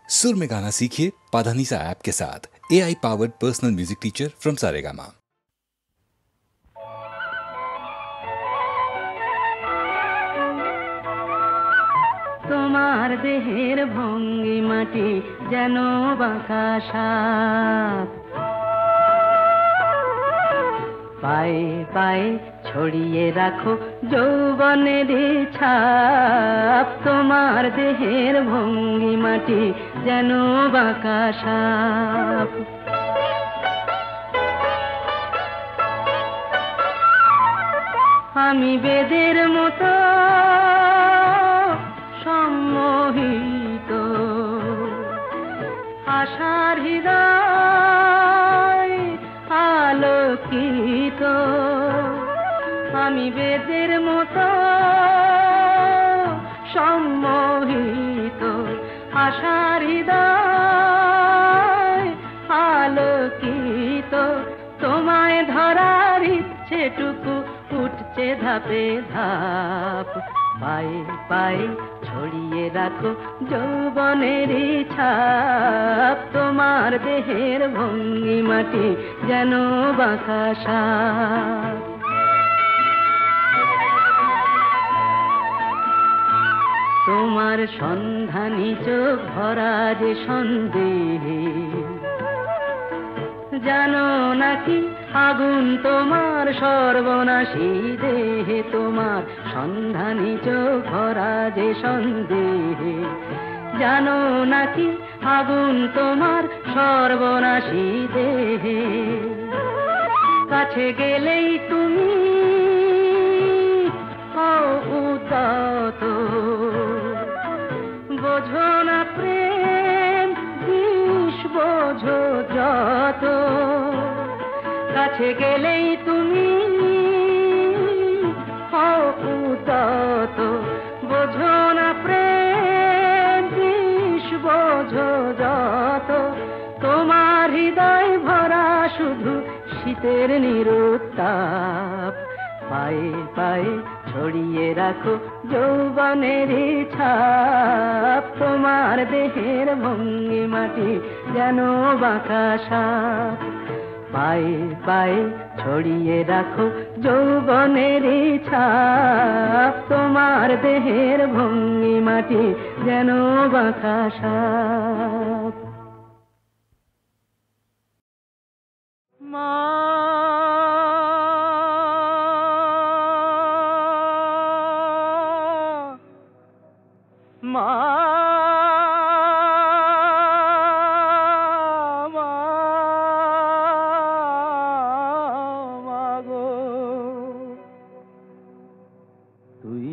सुर में गाना सीखिए पाधानीसा ऐप के साथ। AI powered personal music teacher from Saregama. তোমার দেহের ভঙ্গিমাটি যেন বাঁকা সাপ, পায়ে পায়ে ছড়িয়ে রাখো যৌবনের ছাপ। তোমার দেহের ভঙ্গিমাটি যেন বাঁকা সাপ। আমি বেদের মতো সম্মোহিত, আশার হৃদয় আলোকিত। আমি বেদের মতো সম্মোহিত, আশার হৃদয় আলোকিত। তোমায় ধরার ইচ্ছেটুকু উঠছে ধাপে ধাপ, পায়ে পায়ে ছড়িয়ে রাখো যৌবনের ছাপ। তোমার দেহের ভঙ্গিমাটি যেন বাঁকা সাপ। তোমার সন্ধানী চোখ ভরা যে সন্দেহে, জানো নাকি আগুন তোমার সর্বনাশী দেহে। তোমার সন্ধানী চোখ ভরা যে সন্দেহে, জানো নাকি আগুন তোমার সর্বনাশী দেহে। কাছে গেলেই তুমি উদাত, বোঝো না প্রেম বিষ বোঝো যত। কাছে গেলেই তুমি উদাত, বোঝো না প্রেম বিষ বোঝো যত। তোমার হৃদয় ভরা শুধু শীতের নিরুত্তাপ, পায়ে পায়ে ছড়িয়ে রাখো যৌবনের ছাপ। তোমার দেহের ভঙ্গিমাটি যেন বাঁকা সাপ, পায়ে পায়ে ছড়িয়ে রাখো যৌবনের ছাপ। তোমার দেহের ভঙ্গিমাটি যেন বাঁকা সাপ। মা মা গো, তুই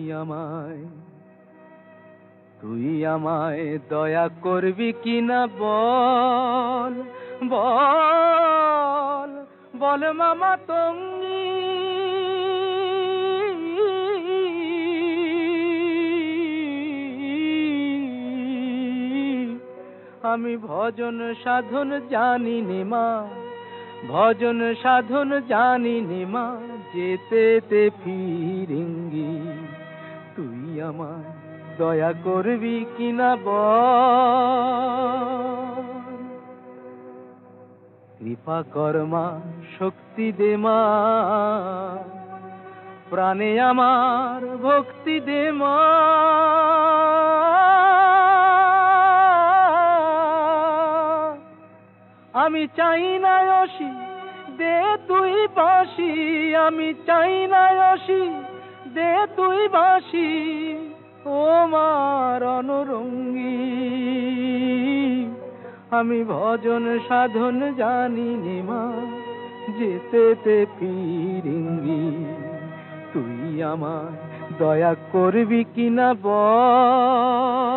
আমায় দয়া করবি কিনা বল বল বল মামা তুমি। আমি ভজন সাধন জানি নে মা, ভজন সাধন জানি নে মা, যেতে ফিরেঙ্গি। তুই আমায় দয়া করবি কিনা বল। কৃপা কর মা, শক্তি দে মা, প্রাণে আমার ভক্তি দে মা। আমি চাই না অসি দে তুই বাঁশি, আমি চাই না অসি দে তুই বাঁশি। ও মার অনুরঙ্গী, আমি ভজন সাধন জানি নে মা, যেতে ফিরেঙ্গি। তুই আমার দয়া করবি কিনা বল।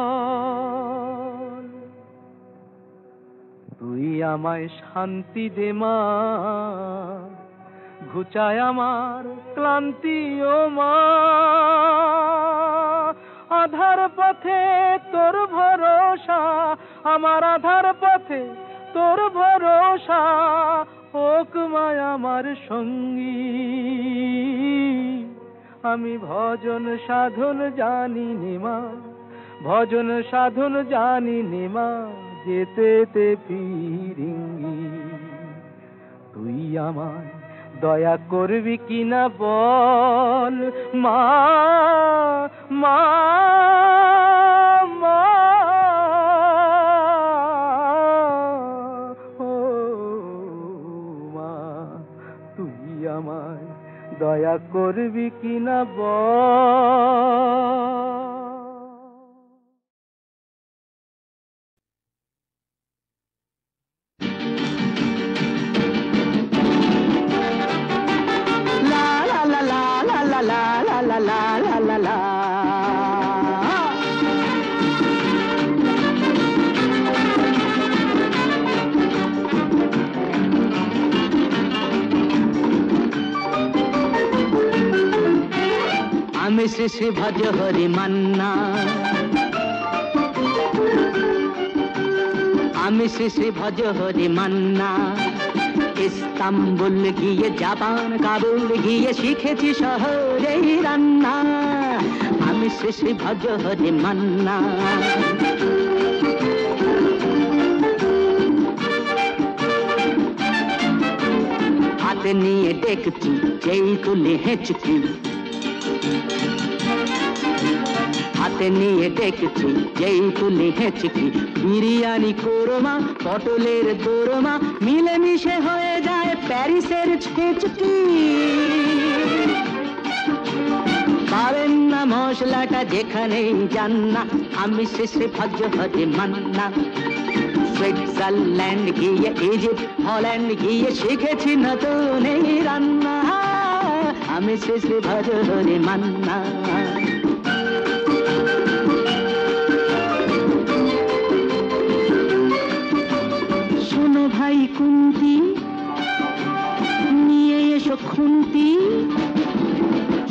তুই আমায় শান্তি দে মা, ঘুচায় আমার ক্লান্তি ও মা। আধার পথে তোর ভরসা, আমার আধার পথে তোর ভরসা। হোক মায় আমার সঙ্গী, আমি ভজন সাধন জানি নে মা, ভজন সাধন জানি নেমা যেতে তে ফিরিঙ্গি তুই আমায় দয়া করবি কিনা বল মা মা মা ও মা তুই আমায় দয়া করবি কিনা বল। আমি শ্রী শ্রী ভজ হরি মান্না, আমি শ্রী শ্রী ভজ হরি মান্না। ইস্তাম্বুল গিয়ে জাপান কাবুল গিয়ে শিখেছি শহরেই রান্না। আমি শ্রী শ্রী ভজ হরি মান্না। হাতে নিয়ে দেখছি যেই তুলে হেঁচকি, হাতে নিয়ে দেখছি যেই তুলে হেঁচকি। বিরিয়ানি কোরমা পটলের দোরমা মিলেমিশে হয়ে যায় প্যারিসের ছেচকি। পাবেন না মশলাটা যেখানেই যান না, আমি শ্রী ভজ হরি মান্না। সুইজারল্যান্ড গিয়ে ইজিপ্ট হল্যান্ড গিয়ে শিখেছি নতুন এই রান্না। আমি শ্রী ভজ হরি মান্না। শোনো ভাই কুন্তি নিয়ে এসো খুন্তি,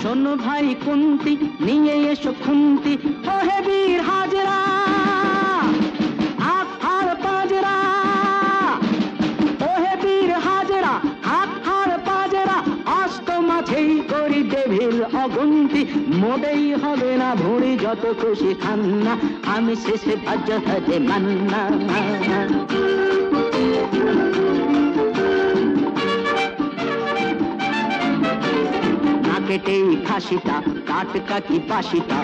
শোনো ভাই কুন্তি নিয়ে এসো খুন্তি। ওহে বীর হাজরা হাত হার পাজরা, ওহে বীর হাজরা হাত হার পাজরা। আস্ত মাঝেই করি ডেভিল অগুন্তি, মোটেই হবে না ভুঁড়ি যত খুশি খান্না। আমি শ্রী ভজ হরি মান্না। না কেটেই খাসিটা টাটকা কি বাসিটা,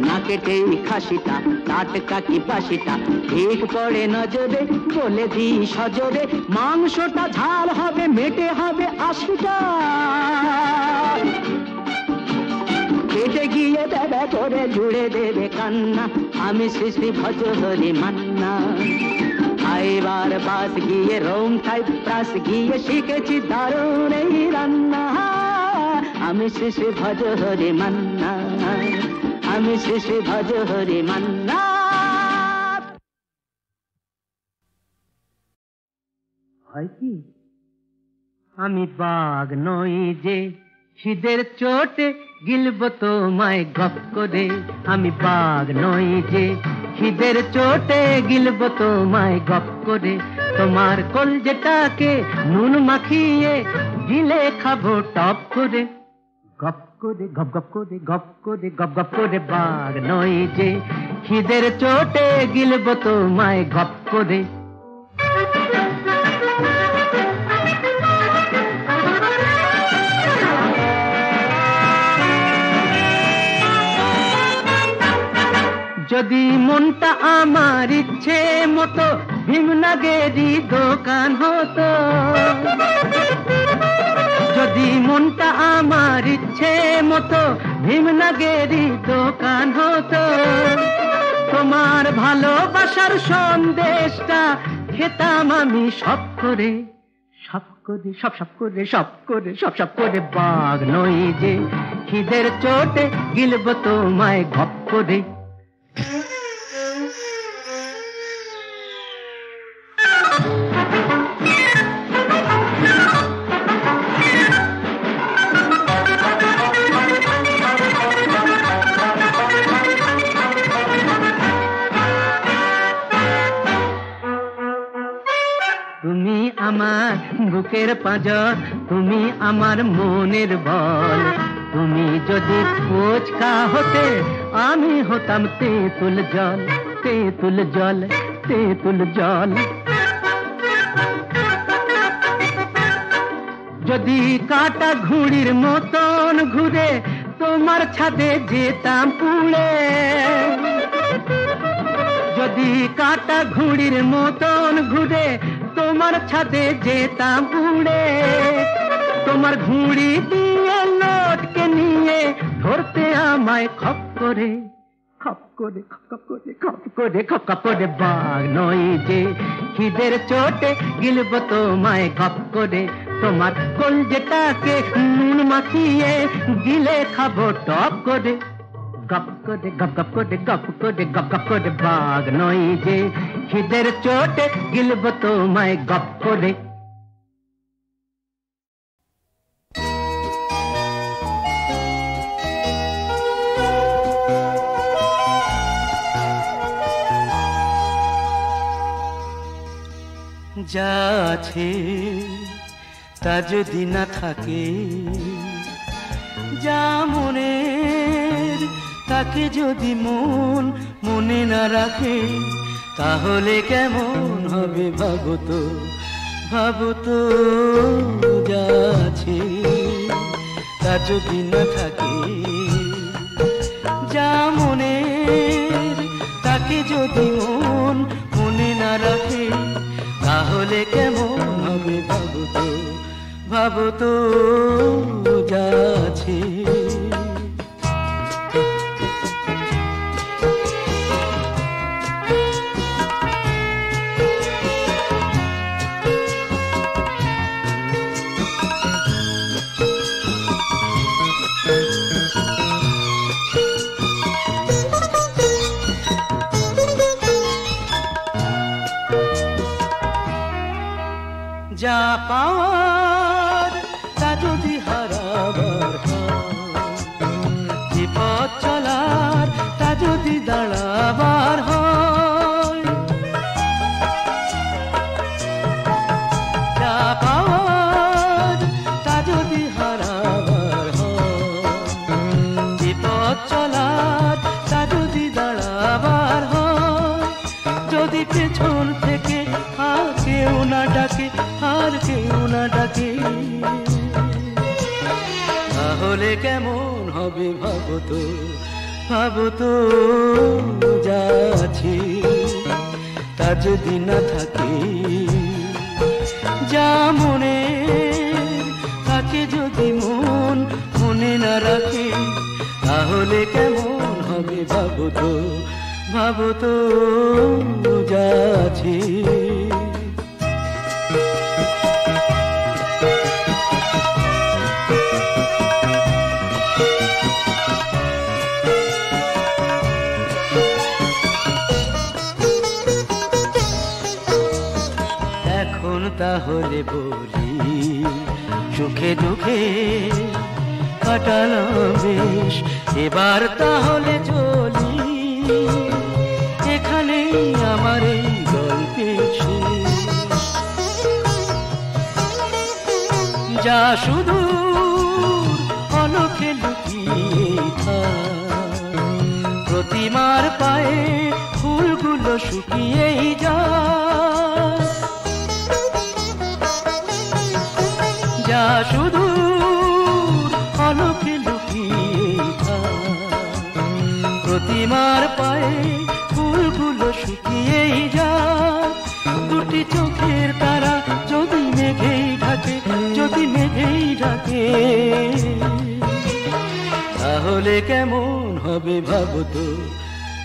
না কেটেই খাসিটা টাটকা কি বাসিটা। ঠিক পড়ে নজরে বলে দিই সজরে, মাংসটা ঝাল হবে মেটে হবে 80টা। কেটে গিয়ে দাদা করে জুড়ে দেবে কান্না। আমি শ্রী ভজ হরি মান্না। খাইবার পাস গিয়ে রোম থাই প্রাস গিয়ে শিখেছি দারুণ এই রান্না। আমি শ্রী ভজ হরি মান্না, আমি শ্রী ভজ হরি মান্না। হয় কি আমি বাঘ নই যে খিদের চোটে গিলব তোমায় গপ করে। আমি বাঘ নই যে খিদের চোটে গিলব তোমায় গপ করে। তোমার কলজেটাকে নুন মাখিয়ে গিলে খাবো টপ করে। গপ করে গপ গপ করে গপ করে গপ গপ করে। বাঘ নই যে খিদের চোটে গিলব তোমায় গপ করে। যদি মনটা আমার ইচ্ছে মতো ভীমনাগেরই দোকান হতো, যদি মনটা আমার ইচ্ছে মতো ভীমনাগেরই দোকান হতো। তোমার ভালোবাসার সন্দেশটা খেতাম আমি সব করে, সব করে সব সব করে সব করে সব সব করে। বাঘ নই যে খিদের চোটে গিলব তোমায় গপ করে। তুমি আমার বুকের পাঁজর, তুমি আমার মনের বল। তুমি যদি ফুচকা হতে আমি হতাম তেঁতুল জল, তেঁতুল জল, তেঁতুল জল। যদি কাটা ঘুড়ির মতন ঘুরে তোমার ছাদে যেতাম উড়ে, যদি কাটা ঘুড়ির মতন ঘুরে তোমার ছাদে যেতাম উড়ে, তোমার ঘুড়ি দিয়ে লটকে নিয়ে ধরতে আমায় খপ করে, খপ করে, খপ করে, খপ করে, খপ করে। বাঘ নই যে খিদের চোটে গিলব তোমায় গপ করে, তোমার কলজেটাকে নুন মাখিয়ে গিলে খাবো টপ করে, গপ করে, গপ গপ করে, গপ করে, গপ গপ করে। বাঘ নই যে খিদের চোটে গিলব তোমায় গপ করে। যা আছে তা যদি না থাকে, যা মনের তাকে যদি মন মনে না রাখে, তাহলে কেমন হবে ভাবো তো, ভাবো তো। যা আছে তা যদি না থাকে, যা মনের তাকে যদি মন মনে না রাখে, তাহলে কেমন হবে ভাবো তো, ভাবো তো। যা আছে যা পাওয়ার তা যদি হারাবার হয়, যে পথ চলার তা যদি দাঁড়াবার হয়, যা পাওয়ার তা যদি হারাবার হয়, যে পথ চলার তা যদি দাঁড়াবার হয়, যদি পেছন থেকে আর কেউ না ডাকে, আর কেউ না ডাকে, তাহলে কেমন হবে ভাবো তো, ভাবো তো। যা আছে তা যদি না থাকে, যা মনে তাকে যদি মন মনে না রাখে, তাহলে কেমন হবে ভাবো তো, ভাবো তো। যা আছে এখন তাহলে বলি, সুখে দুঃখে কাটালাম বেশ, এবার তাহলে চলি, এখানেই আমার এই গল্পের শেষ। যা শুধু অলকে লুকিয়ে থাক, প্রতিমার পায়ে ফুলগুলো শুকিয়েই যায়, যা শুধু অলকে লুকিয়ে থাক, প্রতিমার পায়ে ফুলগুলো শুকিয়েই যায়। দুটি চোখের তারা যদি মেঘেই ঢাকে, যদি মেঘেই ঢাকে, তাহলে কেমন হবে ভাবো তো,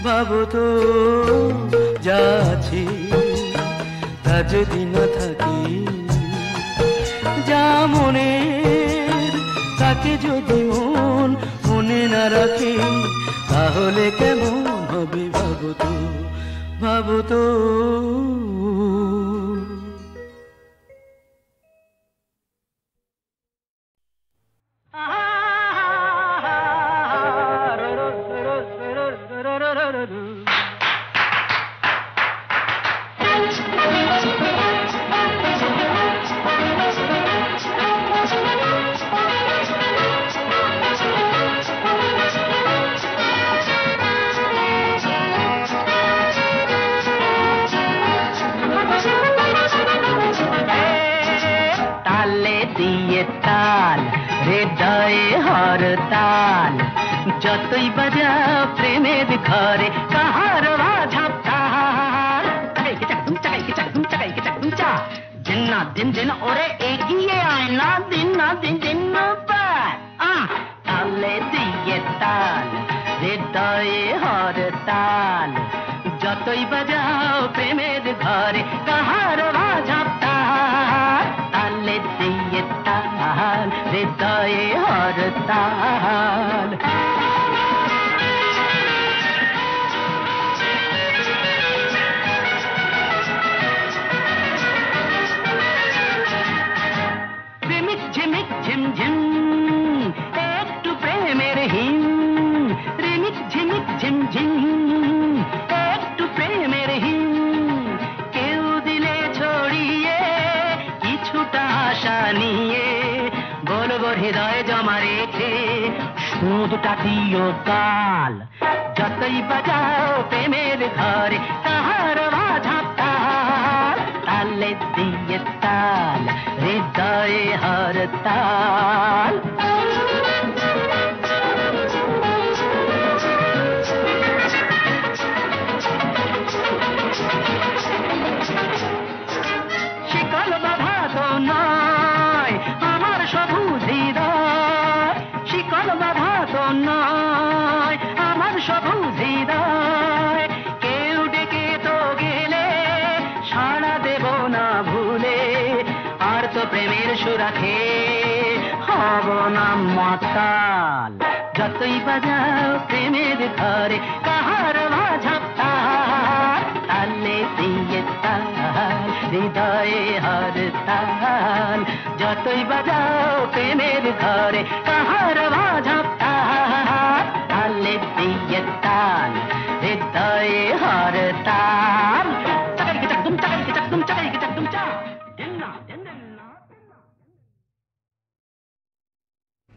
ভাবো তো। যা আছে তা যদি না থাকে, যা মনের তাকে যদি মন মনে না রাখে, তাহলে কেমন হবে ভাবো তো, ভাবো তো। তাল যতই বাজাও প্রেমের ঘরে কাহার বাঝাপ তাল চাকাইকে চাকুম চাকাইকে চাকুম চাকাইকে চাকুম চা দিন দিন ওরে এগিয়ে আয় না দিন তালে দিয়ে তাল হৃদয়ে হর তাল যতই বাজাও প্রেমের ঘরে কাহার বাঝাপ তাল তালে দিয়ে তাল হৃদয়ে হর তাল ঝিমিক ঝিমঝিম একটু প্রেমের হিম রিমিক ঝিমিক ঝিমঝিম একটু প্রেমের হিম কেউ দিলে ছড়িয়ে কিছুটা আশা নিয়ে বলবো হৃদয়ে জমা রেখে সুদটা দিও গাল যতই বাজাও প্রেমের ঘরে তাহার বাঝাপ তাল তালে দিয়ে তাল হৃদয়ে হর তাল শিকল বাধা তো নয় আমার সবুজ হৃদয় শিকল বাধা তো নয় আমার সবুজ হৃদয় কেউ ডেকে তো গেলে সাড়া দেব না ভুলে আর তো প্রেমের সুরাখে হব না মাতাল যতই বাজাও প্রেমের ঘরে কাহার বাঝাপ তাল তালে দিয়ে তাল হৃদয়ে হর তাল যতই বাজাও প্রেমের ঘরে কাহার বাঝাপ তাল তালে দিয়ে তাল হৃদয়ে হর তাল চাকাইকে চাকুম চাকাইকে চাকুম চাকাইকে চাকুম চা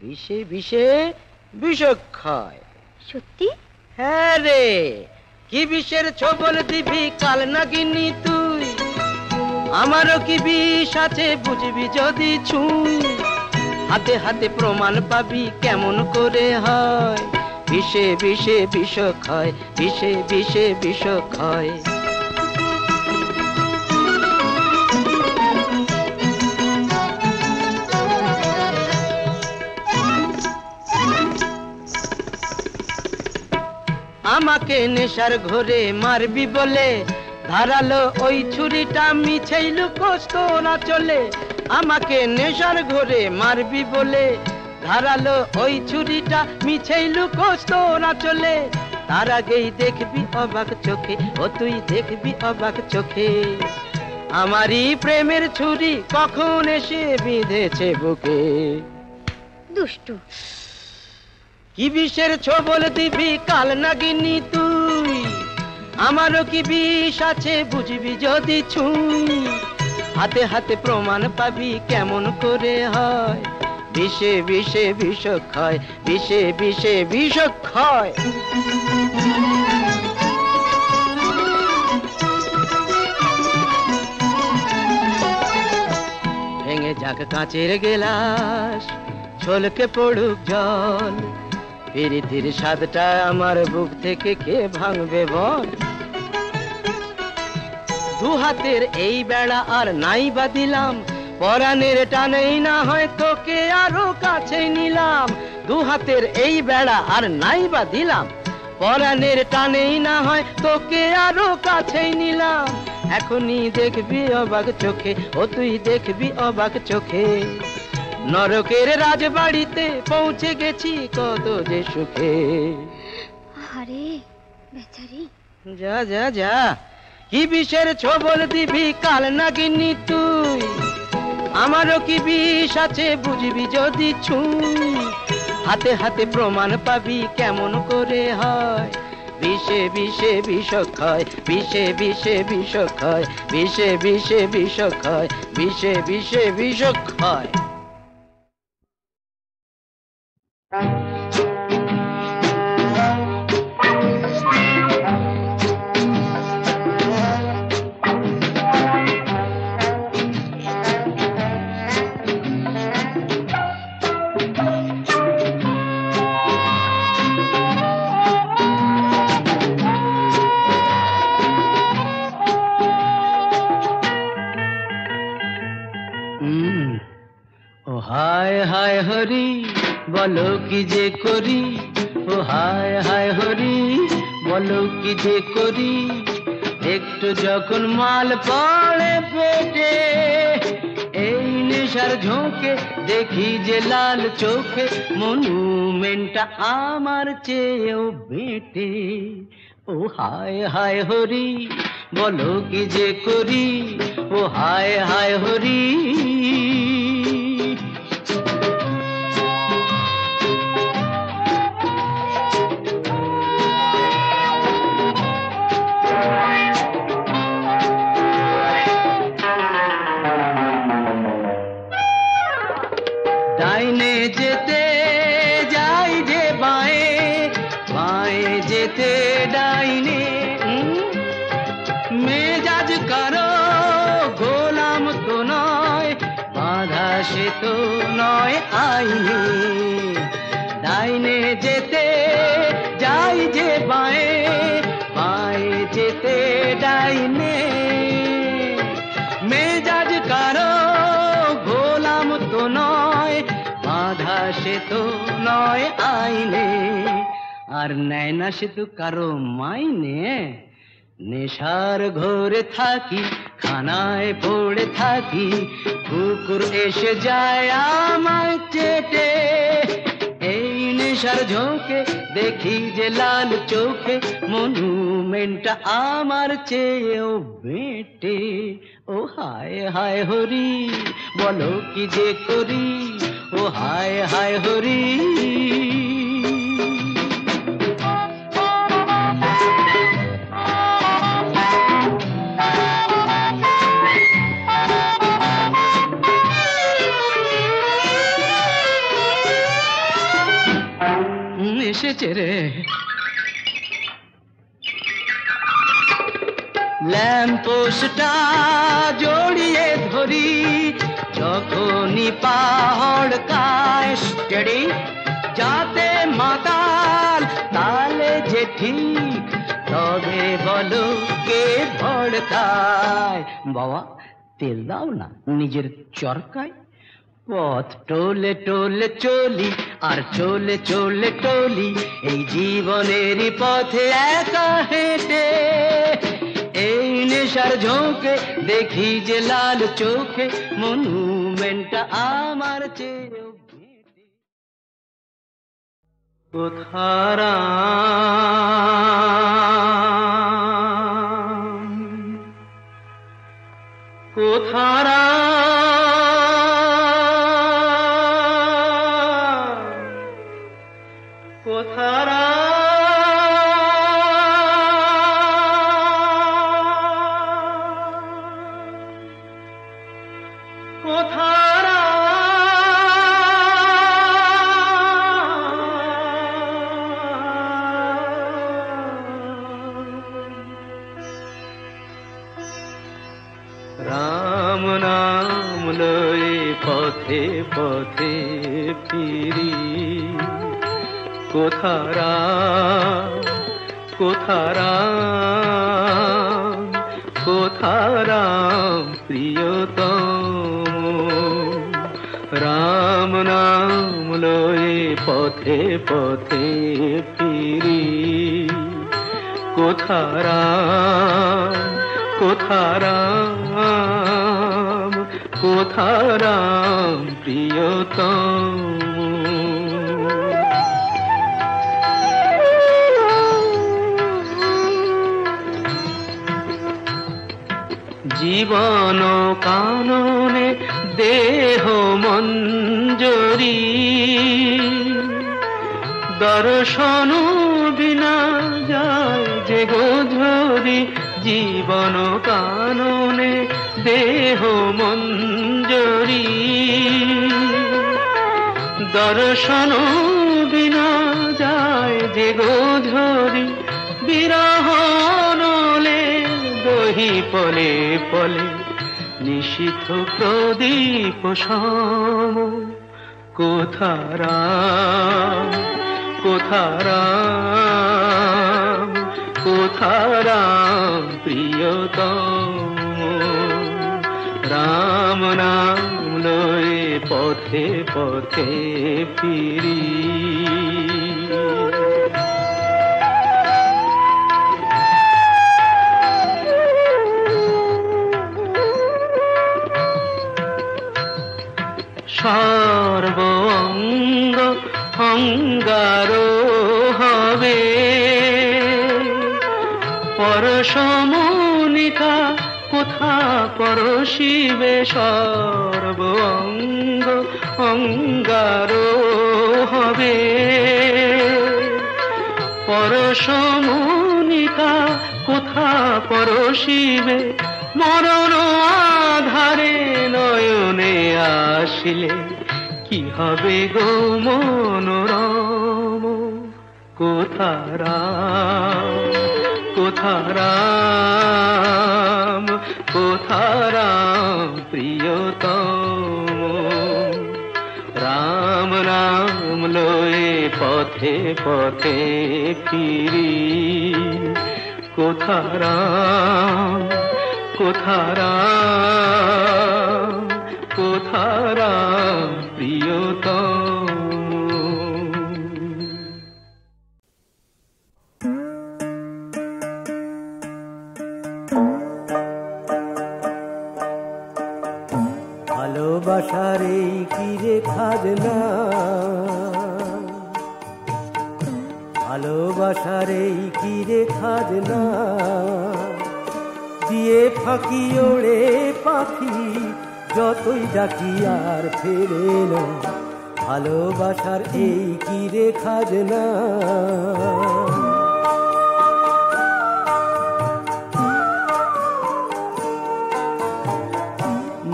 বিষে বিষে বিষক্ষয় সত্যি? হ্যাঁ রে কি বিষের ছবল দিবি কাল নাগিনি তুই আমারও কি বিষ আছে বুঝবি যদি ছুঁই হাতে হাতে প্রমাণ পাবি কেমন করে হয় বিষে বিষে বিষক্ষয় বিষে বিষে বিষক্ষয় আমাকে নেশার ঘরে মারবি বলে ধারালো ওই ছুরিটা মিছেই লুকোস না চলে আমাকে নেশার ঘরে মারবি বলে ধারালো ওই ছুরিটা মিছেই লুকোস না চলে তার আগেই দেখবি অবাক চোখে ও তুই দেখবি অবাক চোখে আমারই প্রেমের ছুরি কখন এসে বিঁধেছে বুকে দুষ্টু কি বিষের ছবল দিবি কাল নাগিনি তুই আমারও কি বিষ আছে বুঝবি যদি ছুঁই হাতে হাতে প্রমাণ পাবি কেমন করে হয় বিষে বিষে বিষক্ষয় বিষে বিষে বিষক্ষয় ভেঙে যাক কাঁচের গেলাস ছলকে পড়ুক জল প্রীতির স্বাদটা আমার বুক থেকে কে ভাঙবে বল দু হাতের এই বেড়া আর নাই বা দিলাম পরাণের টানেই না হয় তোকে আরো কাছে নিলাম দু হাতের এই বেড়া আর নাই বা দিলাম পরাণের টানেই না হয় তোকে আরো কাছে নিলাম এখনই দেখবি অবাক চোখে ও তুই দেখবি অবাক চোখে নরকের রাজবাড়িতে পৌঁছে গেছি কত যে সুখে আরে বেচারি যা যা যা কি বিষের ছবল দিবি কাল নাগিনি তুই আমারও কি বিষ আছে বুঝবি যদি ছুঁই হাতে হাতে প্রমাণ পাবি কেমন করে হয় বিষে বিষে বিষক্ষয় বিষে বিষে বিষক্ষয় বিষে বিষে বিষক্ষয় বিষে বিষে বিষক্ষয় হরি বলো কি যে করি ও হায় হায় হরি বলো কি যে করি একটু যখন মাল পড়ে পেটে এই নেশার ঝোঁকে দেখি যে লাল চোখে মনুমেন্টটা আমার চেয়েও বেটে ও হায় হায় হরি বলো কি যে করি ও হায় হায় হরি ডাইনে যেতে যাই যে বাঁয়ে বাঁয়ে যেতে ডাইনে মেজাজ কারো গোলাম তো নয় বাঁধা সে তো নয় আইনে ডাইনে যেতে যাই যে বাঁয়ে বাঁয়ে যেতে ডাইনে মেজাজ কারো গোলাম তো নয় বাঁধা সে তো নয় আইনে আর নেয় না সে তো কারো মাইনে নেশার ঘরে থাকি খানায় পড়ে থাকি কুকুর এসে যায় আমায় চেটে এই নেশার ঝোঁকে দেখি যে লাল চোখে মনুমেন্টটা আমার চেয়েও বেটে ও হায় হায় হরি বলো কি যে করি ও হায় হায় হরি এসেছে রে ল্যাম্পোস্টটা জড়িয়ে ধরি যখনই পাহাড় কায় স্টেডি যাতে মাতাল তালে যে ঠিক তবে বলো কে ভড়কায় বাবা তেল দাও না নিজের চরকায় পথ টোলে টোলে চলি আর চলে চলে টলি এই জীবনেরই পথে একা হেঁটে এই নেশার ঝোঁকে দেখি যে লাল চোখে মনুমেন্টটা আমার চেয়েও বেটে কোথারা কোথারা কোথারা রাম নাম লয়ে পথে পথে ফিরি কোথারা কোথারা কোথারা প্রিয়তম রাম নাম লয়ে পথে পথে ফিরি কোথারা কোথারা কোথারা প্রিয়তম জীবন কাননে দেহ মঞ্জরি দর্শন বিনা যায় যে গোঝরি জীবন কাননে দেহ মঞ্জরি দর্শন বিনা যায় যে গোঝরি বিরহ নলে দহি পলে পলে নিশীথ প্রদীপ সম কোথারা কোথারা কোথারা প্রিয়তম রাম নাম লয়ে পথে পথে পথে ফিরি। সর্বঙ্গ অঙ্গারো হবে পরশমনিকা কোথা পরশিবে। সর্বঙ্গ অঙ্গারো হবে পরশমনিকা কোথা পরশিবে। মরণ আধারে নয়নে আসিলে কি হবে গো মনোরম। কোথা রাম কোথা রাম কোথা রাম প্রিয়তম। রাম নাম লয়ে পথে পথে ফিরি। কোথা রাম কোথা রাম কোথা রাম প্রিয়তম। ভালোবাসার এই কিরে খাজনা, ভালোবাসার এই কিরে খাজনা, দিয়ে ফাঁকি ওড়ে পাখি যতই ডাকি আর ফেরে না। ভালোবাসার এই কিরে খাজনা।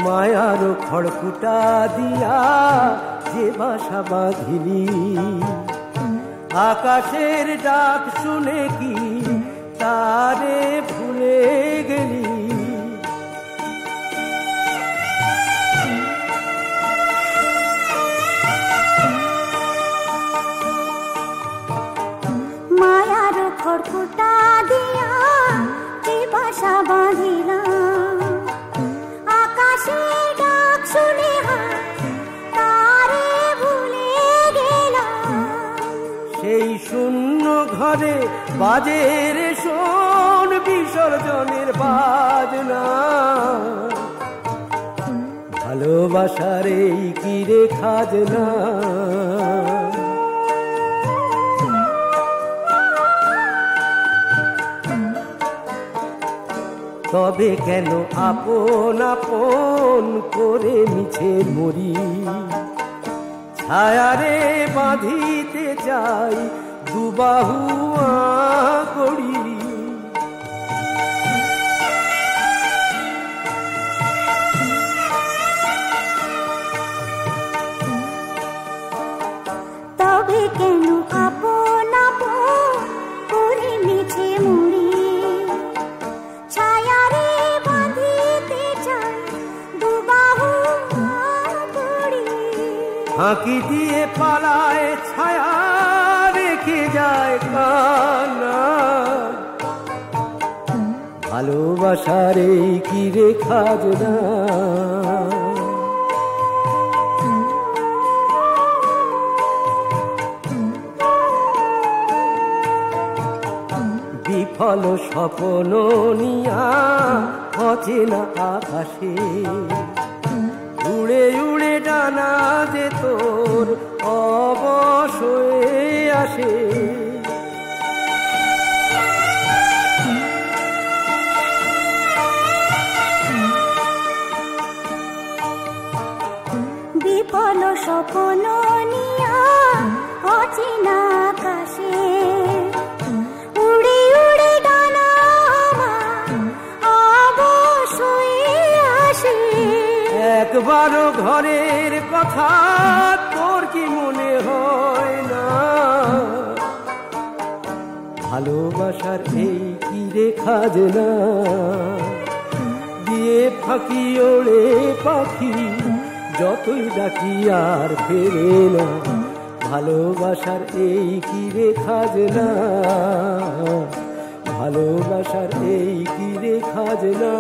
মায়ার খড়কুটা দিয়া যে বাসা বাঁধিলি, আকাশের ডাক শুনে কি তারে ভুলে গেলি। মায়ার খড়কুটা দিয়া যে বাসা বাঁধিলাম, আকাশের ডাক শুনে তারে ভুলে গেলাম। সেই শূন্য ঘরে বাজের শোন বিসর্জনের বাজনা। ভালোবাসার এই কিরে খাজনা। তবে কেন আপন আপন করে মিছে মরি, ছায়ারে বাঁধিতে চাই দুবাহু করি। তবে কেন আপন আপন করে মিছে মরি, ছায়ারে বাঁধিতে চাই দুবাহু করি। ফাঁকি দিয়ে পালায় ছায়া রেখে যায় কান্না। ভালোবাসার এই কিরে খাজনা। বিফল স্বপ্ন নিয়া অচেনা আকাশে উড়ে উড়ে ডানা যে তোর অবশয়ে আসে। বিফল স্বপ্ন নিয়া অচেনা আকাশে উড়ে উড়ে ডানা অবশ্যই আসে। একবারও ঘরের কথা তোর কি মনে হয় না? ভালোবাসার এই কিরে খাজনা। দিয়ে ফাঁকি ওড়ে পাখি যতই ডাকি আর ফেরে না। ভালোবাসার এই কিরে খাজনা। ভালোবাসার এই কিরে খাজনা।